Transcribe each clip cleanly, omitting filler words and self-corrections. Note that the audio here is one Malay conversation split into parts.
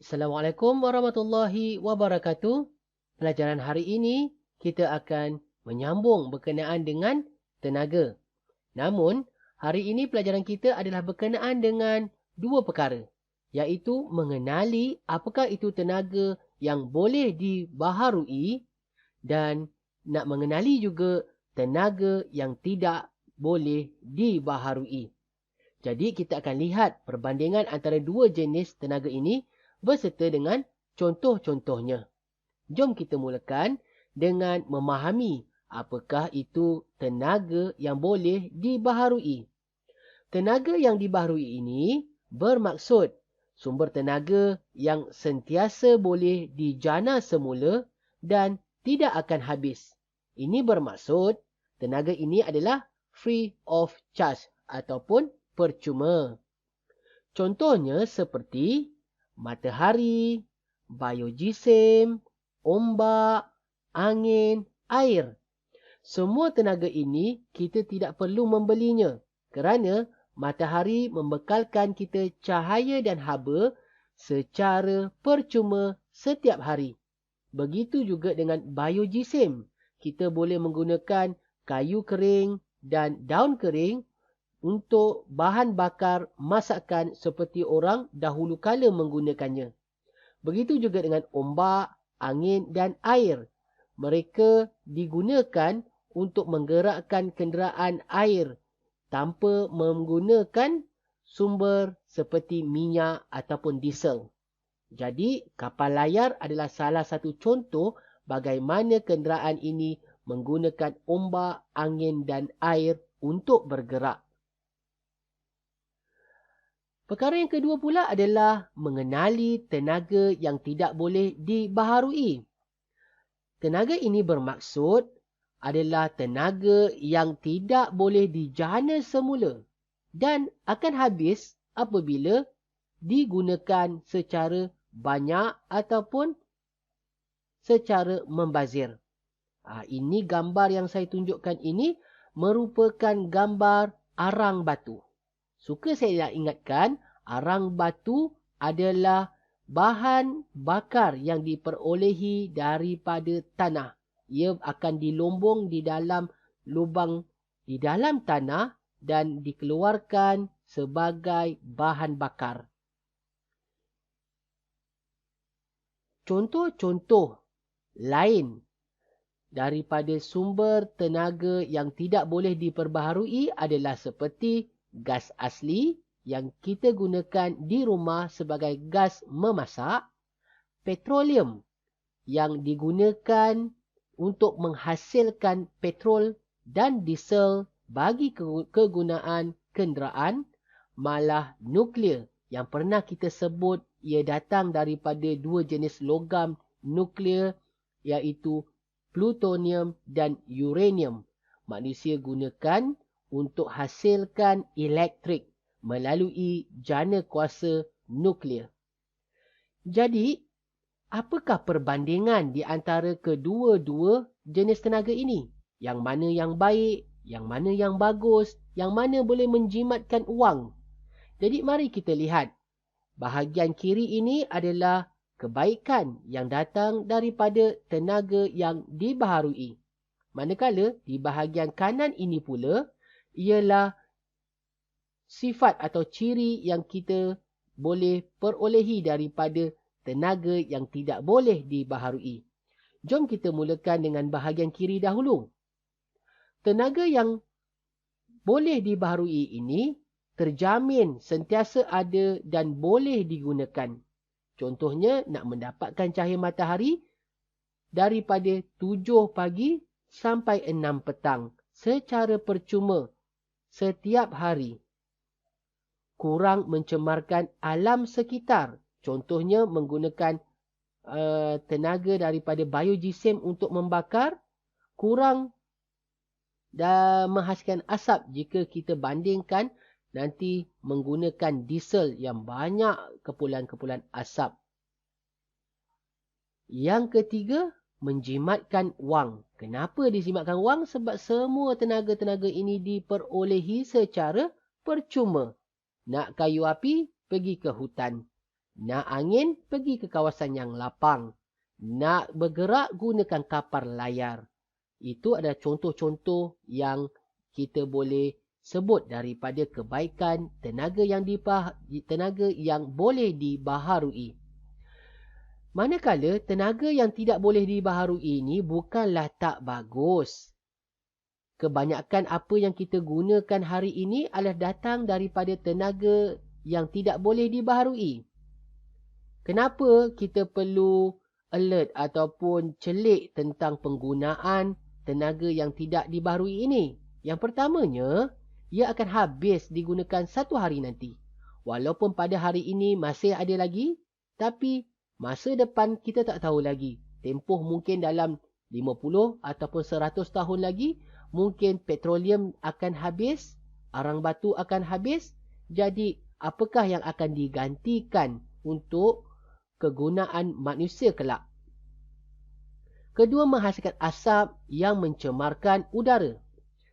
Assalamualaikum warahmatullahi wabarakatuh. Pelajaran hari ini kita akan menyambung berkenaan dengan tenaga. Namun, hari ini pelajaran kita adalah berkenaan dengan dua perkara, iaitu mengenali apakah itu tenaga yang boleh dibaharui dan nak mengenali juga tenaga yang tidak boleh dibaharui. Jadi kita akan lihat perbandingan antara dua jenis tenaga ini berserta dengan contoh-contohnya. Jom kita mulakan dengan memahami apakah itu tenaga yang boleh dibaharui. Tenaga yang dibaharui ini bermaksud sumber tenaga yang sentiasa boleh dijana semula dan tidak akan habis. Ini bermaksud tenaga ini adalah free of charge ataupun percuma. Contohnya seperti matahari, biogisem, ombak, angin, air. Semua tenaga ini kita tidak perlu membelinya kerana matahari membekalkan kita cahaya dan haba secara percuma setiap hari. Begitu juga dengan biogisem. Kita boleh menggunakan kayu kering dan daun kering untuk bahan bakar masakan seperti orang dahulu kala menggunakannya. Begitu juga dengan ombak, angin dan air. Mereka digunakan untuk menggerakkan kenderaan air tanpa menggunakan sumber seperti minyak ataupun diesel. Jadi, kapal layar adalah salah satu contoh bagaimana kenderaan ini menggunakan ombak, angin dan air untuk bergerak. Perkara yang kedua pula adalah mengenali tenaga yang tidak boleh dibaharui. Tenaga ini bermaksud adalah tenaga yang tidak boleh dijana semula dan akan habis apabila digunakan secara banyak ataupun secara membazir. Ini gambar yang saya tunjukkan ini merupakan gambar arang batu. Suka saya nak ingatkan, arang batu adalah bahan bakar yang diperolehi daripada tanah. Ia akan dilombong di dalam lubang di dalam tanah dan dikeluarkan sebagai bahan bakar. Contoh-contoh lain daripada sumber tenaga yang tidak boleh diperbaharui adalah seperti gas asli yang kita gunakan di rumah sebagai gas memasak, petroleum yang digunakan untuk menghasilkan petrol dan diesel bagi kegunaan kenderaan, malah nuklear yang pernah kita sebut ia datang daripada dua jenis logam nuklear iaitu plutonium dan uranium. Manusia gunakan untuk hasilkan elektrik melalui jana kuasa nuklear. Jadi, apakah perbandingan di antara kedua-dua jenis tenaga ini? Yang mana yang baik, yang mana yang bagus, yang mana boleh menjimatkan wang? Jadi, mari kita lihat. Bahagian kiri ini adalah kebaikan yang datang daripada tenaga yang dibaharui. Manakala di bahagian kanan ini pula, ialah sifat atau ciri yang kita boleh perolehi daripada tenaga yang tidak boleh dibaharui. Jom kita mulakan dengan bahagian kiri dahulu. Tenaga yang boleh dibaharui ini terjamin sentiasa ada dan boleh digunakan. Contohnya, nak mendapatkan cahaya matahari daripada 7 pagi sampai 6 petang secara percuma setiap hari. Kurang mencemarkan alam sekitar. Contohnya menggunakan tenaga daripada biogisem untuk membakar. Kurang dan menghasilkan asap jika kita bandingkan nanti menggunakan diesel yang banyak kepulan-kepulan asap. Yang ketiga, menjimatkan wang. Kenapa dijimatkan wang? Sebab semua tenaga-tenaga ini diperolehi secara percuma. Nak kayu api, pergi ke hutan. Nak angin, pergi ke kawasan yang lapang. Nak bergerak, gunakan kapal layar. Itu adalah contoh-contoh yang kita boleh sebut daripada kebaikan tenaga yang boleh dibaharui. Manakala tenaga yang tidak boleh dibaharui ini bukanlah tak bagus. Kebanyakan apa yang kita gunakan hari ini adalah datang daripada tenaga yang tidak boleh dibaharui. Kenapa kita perlu alert ataupun celik tentang penggunaan tenaga yang tidak dibaharui ini? Yang pertamanya, ia akan habis digunakan satu hari nanti. Walaupun pada hari ini masih ada lagi, tapi masa depan kita tak tahu lagi. Tempoh mungkin dalam 50 ataupun 100 tahun lagi, mungkin petroleum akan habis, arang batu akan habis. Jadi, apakah yang akan digantikan untuk kegunaan manusia kelak? Kedua, menghasilkan asap yang mencemarkan udara.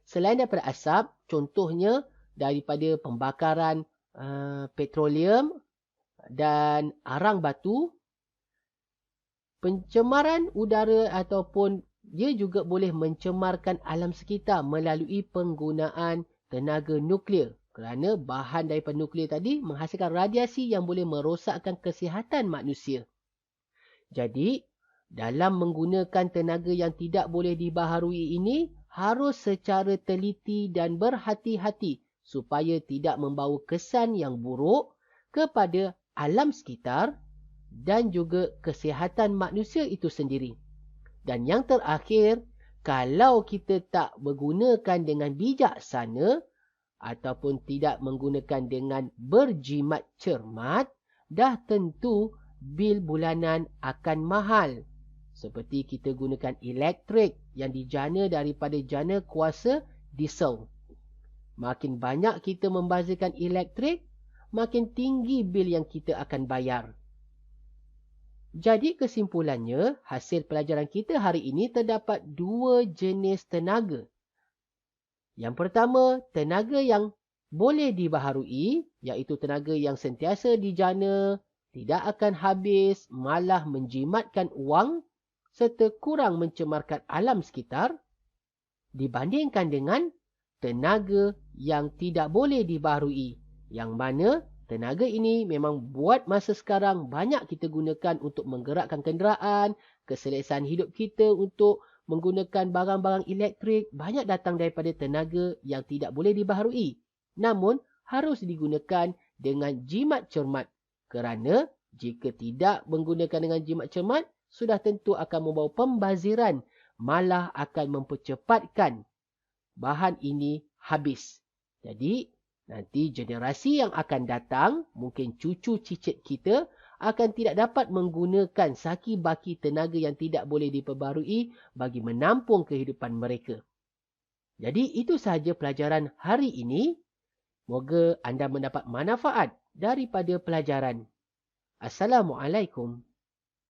Selain daripada asap, contohnya daripada pembakaran petroleum dan arang batu, pencemaran udara ataupun dia juga boleh mencemarkan alam sekitar melalui penggunaan tenaga nuklear. Kerana bahan daripada nuklear tadi menghasilkan radiasi yang boleh merosakkan kesihatan manusia. Jadi, dalam menggunakan tenaga yang tidak boleh dibaharui ini, harus secara teliti dan berhati-hati supaya tidak membawa kesan yang buruk kepada alam sekitar dan juga kesihatan manusia itu sendiri. Dan yang terakhir, kalau kita tak menggunakan dengan bijaksana ataupun tidak menggunakan dengan berjimat cermat, dah tentu bil bulanan akan mahal. Seperti kita gunakan elektrik yang dijana daripada jana kuasa diesel. Makin banyak kita membazirkan elektrik, makin tinggi bil yang kita akan bayar. Jadi kesimpulannya, hasil pelajaran kita hari ini terdapat dua jenis tenaga. Yang pertama, tenaga yang boleh dibaharui, iaitu tenaga yang sentiasa dijana, tidak akan habis, malah menjimatkan wang serta kurang mencemarkan alam sekitar, dibandingkan dengan tenaga yang tidak boleh dibaharui, yang mana tenaga ini memang buat masa sekarang banyak kita gunakan untuk menggerakkan kenderaan, keselesaan hidup kita untuk menggunakan barang-barang elektrik, banyak datang daripada tenaga yang tidak boleh dibaharui. Namun, harus digunakan dengan jimat cermat. Kerana, jika tidak menggunakan dengan jimat cermat, sudah tentu akan membawa pembaziran, malah akan mempercepatkan bahan ini habis. Jadi, nanti generasi yang akan datang, mungkin cucu cicit kita, akan tidak dapat menggunakan saki-baki tenaga yang tidak boleh diperbarui bagi menampung kehidupan mereka. Jadi, itu sahaja pelajaran hari ini. Moga anda mendapat manfaat daripada pelajaran. Assalamualaikum.